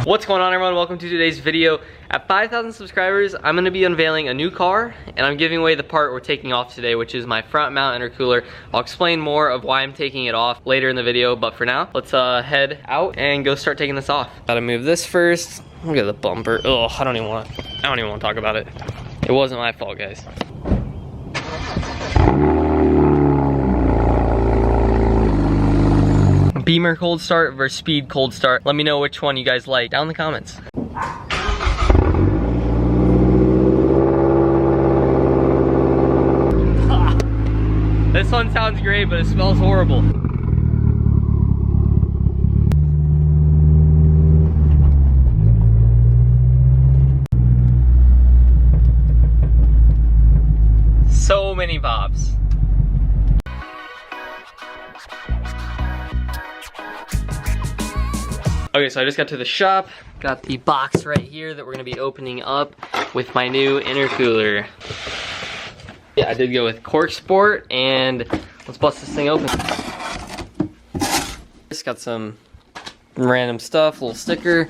What's going on, everyone? Welcome to today's video. At 5,000 subscribers, I'm going to be unveiling a new car, and I'm giving away the part we're taking off today, which is my front mount intercooler. I'll explain more of why I'm taking it off later in the video, but for now, let's head out and go start taking this off. Gotta move this first. Look at the bumper. Ugh, I don't even want to talk about it. It wasn't my fault, guys. Beamer cold start versus speed cold start. Let me know which one you guys like down in the comments. This one sounds great, but it smells horrible. So many pops. Okay, so I just got to the shop, got the box right here that we're gonna be opening up with my new intercooler. Yeah, I did go with CorkSport, and let's bust this thing open. Just got some random stuff, little sticker,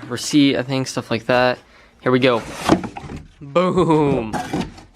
receipt, I think, stuff like that. Here we go. Boom.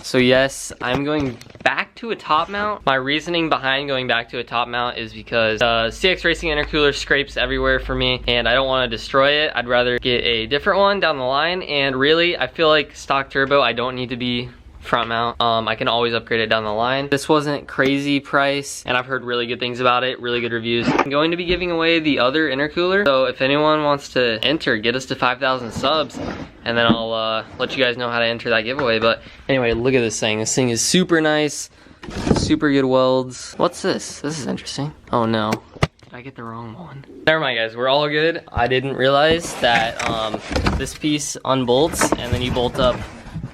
So yes, I'm going back to a top mount. My reasoning behind going back to a top mount is because CXRACING intercooler scrapes everywhere for me, and I don't want to destroy it. I'd rather get a different one down the line, and really, I feel like stock turbo, I don't need to be front mount. I can always upgrade it down the line. This wasn't crazy price, and I've heard really good things about it, really good reviews. I'm going to be giving away the other intercooler, so if anyone wants to enter, get us to 5,000 subs, and then I'll let you guys know how to enter that giveaway. But anyway, look at this thing. This thing is super nice, super good welds. What's this? This is interesting. Oh no, did I get the wrong one? Never mind, guys, we're all good. I didn't realize that this piece unbolts, and then you bolt up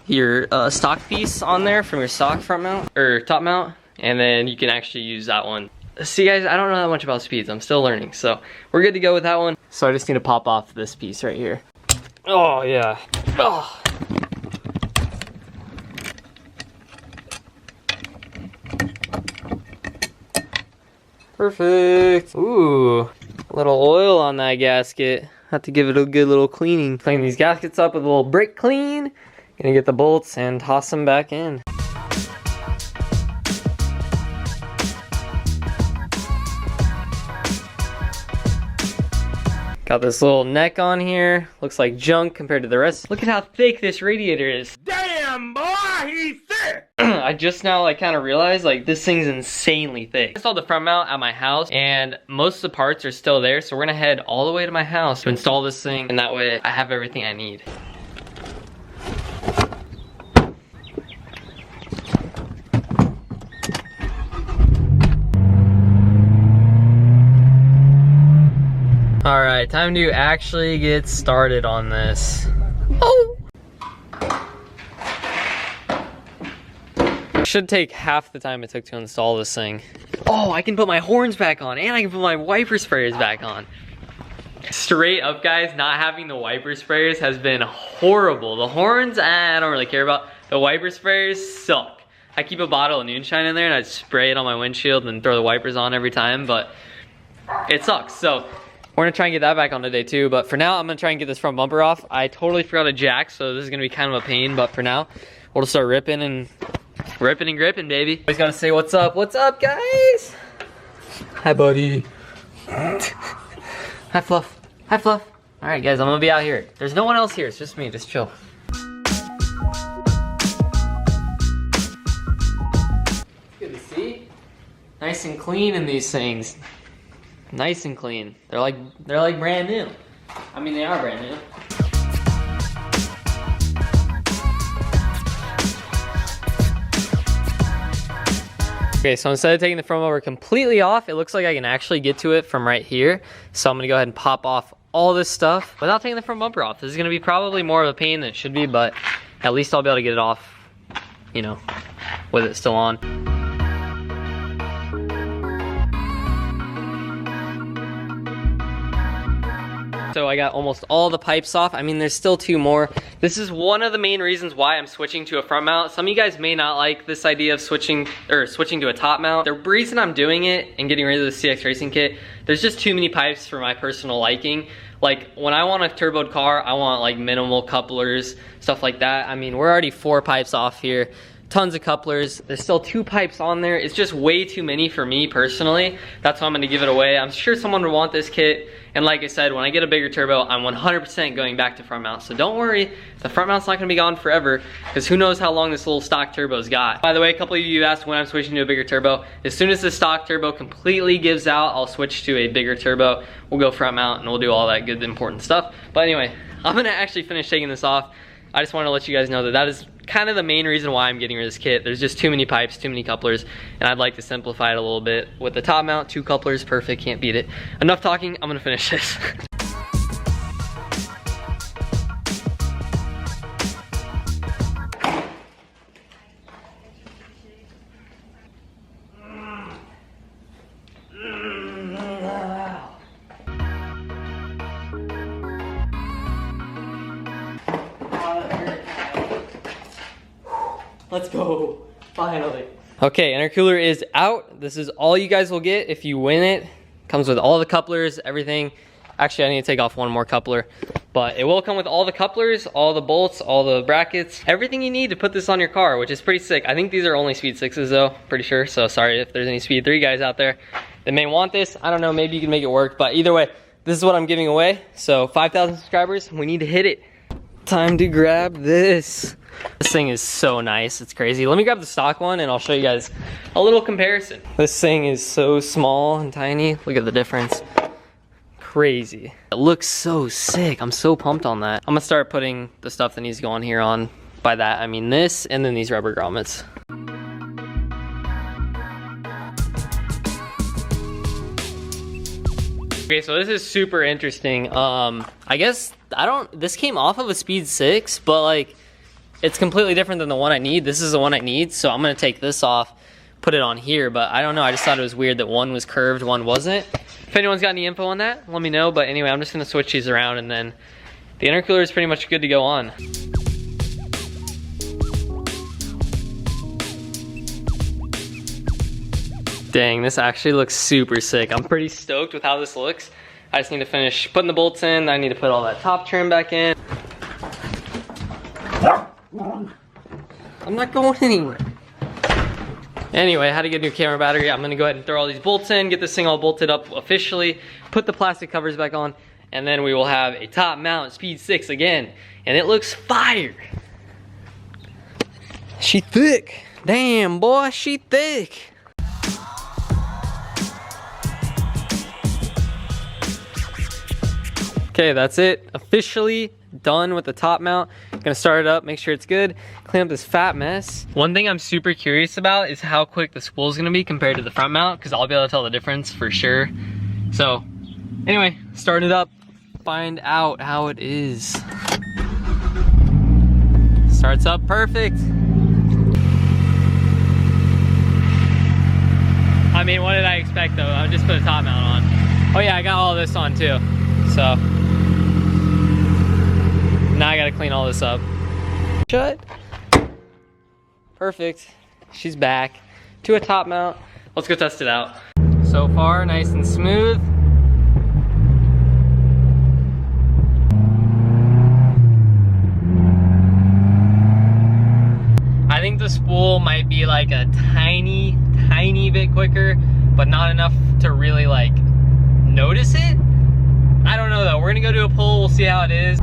your stock piece on there from your stock front mount or top mount, and then you can actually use that one. See, guys, I don't know that much about speeds. I'm still learning, so we're good to go with that one. So I just need to pop off this piece right here. Oh yeah. Oh. Perfect. Ooh, a little oil on that gasket. Have to give it a good little cleaning. Clean these gaskets up with a little brake clean. Gonna get the bolts and toss them back in. Got this little neck on here. Looks like junk compared to the rest. Look at how thick this radiator is. Damn, boy, he's thick! I just now kind of realized this thing's insanely thick. I installed the front mount at my house, and most of the parts are still there, so we're gonna head all the way to my house to install this thing, and that way I have everything I need. Alright, time to actually get started on this. Oh! Should take half the time it took to install this thing. Oh, I can put my horns back on, and I can put my wiper sprayers back on. Straight up, guys, not having the wiper sprayers has been horrible. The horns, I don't really care about. The wiper sprayers suck. I keep a bottle of Moonshine in there, and I spray it on my windshield and throw the wipers on every time, but it sucks. So we're gonna try and get that back on today too, but for now, I'm gonna try and get this front bumper off. I totally forgot a jack, so this is gonna be kind of a pain, but for now, we'll just start ripping and gripping, baby. Always gotta say what's up. What's up, guys? Hi, buddy. Hi, Fluff. Hi, Fluff. All right, guys, I'm gonna be out here. There's no one else here, it's just me, just chill. Good to see. Nice and clean in these things. Nice and clean. They're like brand new. I mean, they are brand new. Okay, so instead of taking the front bumper completely off, it looks like I can actually get to it from right here. So I'm gonna go ahead and pop off all this stuff without taking the front bumper off. This is gonna be probably more of a pain than it should be, but at least I'll be able to get it off, you know, with it still on. So I got almost all the pipes off. I mean, there's still 2 more. This is one of the main reasons why I'm switching to a front mount. Some of you guys may not like this idea of switching to a top mount. The reason I'm doing it and getting rid of the CX Racing kit, there's just too many pipes for my personal liking. Like, when I want a turboed car, I want like minimal couplers, stuff like that. I mean, we're already 4 pipes off here. Tons of couplers. There's still 2 pipes on there. It's just way too many for me personally. That's why I'm gonna give it away. I'm sure someone would want this kit. And like I said, when I get a bigger turbo, I'm 100% going back to front mount. So don't worry, the front mount's not gonna be gone forever, because who knows how long this little stock turbo's got. By the way, a couple of you asked when I'm switching to a bigger turbo. As soon as the stock turbo completely gives out, I'll switch to a bigger turbo. We'll go front mount and we'll do all that good important stuff. But anyway, I'm gonna actually finish taking this off. I just wanted to let you guys know that that is kind of the main reason why I'm getting rid of this kit. There's just too many pipes, too many couplers, and I'd like to simplify it a little bit. With the top mount, 2 couplers, perfect, can't beat it. Enough talking, I'm gonna finish this. Let's go, finally. Okay, intercooler is out. This is all you guys will get if you win it. Comes with all the couplers, everything. Actually, I need to take off 1 more coupler, but it will come with all the couplers, all the bolts, all the brackets, everything you need to put this on your car, which is pretty sick. I think these are only speed 6s though, pretty sure. So sorry if there's any speed 3 guys out there that may want this. I don't know, maybe you can make it work, but either way, this is what I'm giving away. So 5,000 subscribers, we need to hit it. Time to grab this. This thing is so nice, it's crazy. Let me grab the stock one and I'll show you guys a little comparison. This thing is so small and tiny. Look at the difference. Crazy. It looks so sick. I'm so pumped on that. I'm gonna start putting the stuff that needs to go on here on. By that, I mean this and then these rubber grommets. Okay, so this is super interesting. I guess, this came off of a speed 6, but like, it's completely different than the one I need. This is the one I need, so I'm gonna take this off, put it on here, but I don't know, I just thought it was weird that one was curved, one wasn't. If anyone's got any info on that, let me know, but anyway, I'm just gonna switch these around and then the intercooler is pretty much good to go on. Dang, this actually looks super sick. I'm pretty stoked with how this looks. I just need to finish putting the bolts in, I need to put all that top trim back in. I'm not going anywhere. Anyway, I had to get a new camera battery. I'm gonna go ahead and throw all these bolts in, get this thing all bolted up officially, put the plastic covers back on, and then we will have a top mount speed 6 again. And it looks fire. She thick. Damn, boy, she thick. Okay, that's it. Officially done with the top mount. Gonna start it up, make sure it's good, clean up this fat mess. One thing I'm super curious about is how quick the spool is gonna be compared to the front mount, because I'll be able to tell the difference for sure. So anyway, start it up, find out how it is. Starts up perfect. I mean, what did I expect though? I just put a top mount on. Oh yeah, I got all this on too, so. Now I gotta clean all this up. Shut. Perfect. She's back to a top mount. Let's go test it out. So far, nice and smooth. I think the spool might be like a tiny bit quicker, but not enough to really like notice it. I don't know though. We're gonna go do a pull, we'll see how it is.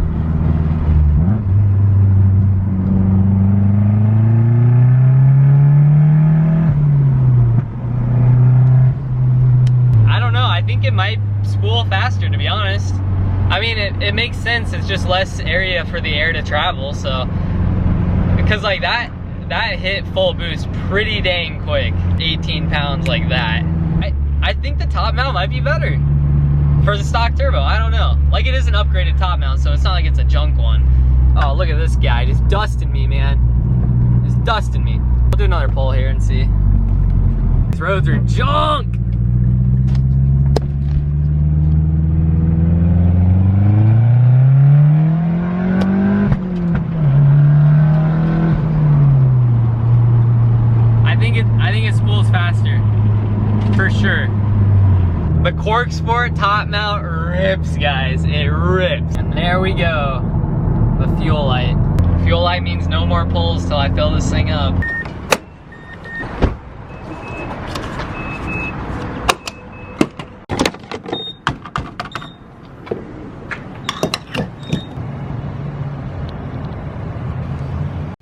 I think it might spool faster, to be honest. I mean, it makes sense. It's just less area for the air to travel, so. Because like that hit full boost pretty dang quick. 18 pounds like that. I think the top mount might be better for the stock turbo. I don't know. Like, it is an upgraded top mount, so it's not like it's a junk one. Oh, look at this guy, just dusting me, man. Just dusting me. I'll do another pull here and see. These roads are junk. CorkSport top mount rips, guys. It rips. And there we go. The fuel light. Fuel light means no more pulls till I fill this thing up.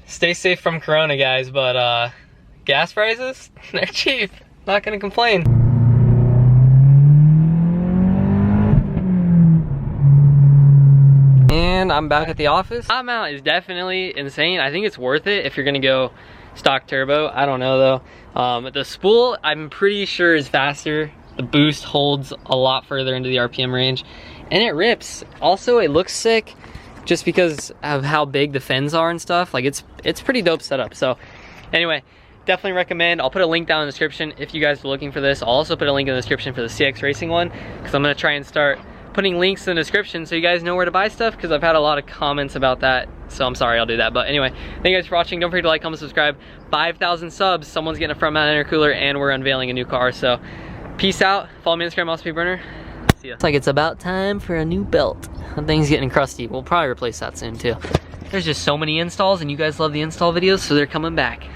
Stay safe from Corona, guys, but gas prices, they're cheap. Not gonna complain. And I'm back at the office. Top mount is definitely insane. I think it's worth it if you're gonna go stock turbo. I don't know though. The spool, I'm pretty sure is faster. The boost holds a lot further into the RPM range, and it rips. Also, it looks sick just because of how big the fins are and stuff. Like it's pretty dope setup. So anyway, definitely recommend. I'll put a link down in the description if you guys are looking for this. I'll also put a link in the description for the CX Racing one, because I'm gonna try and start putting links in the description so you guys know where to buy stuff, because I've had a lot of comments about that. So I'm sorry, I'll do that. But anyway, thank you guys for watching. Don't forget to like, comment, subscribe. 5,000 subs, someone's getting a front mount intercooler, and we're unveiling a new car. So peace out. Follow me on Instagram, Burner. See ya. It's like it's about time for a new belt. That thing's getting crusty. We'll probably replace that soon too. There's just so many installs, and you guys love the install videos, so they're coming back.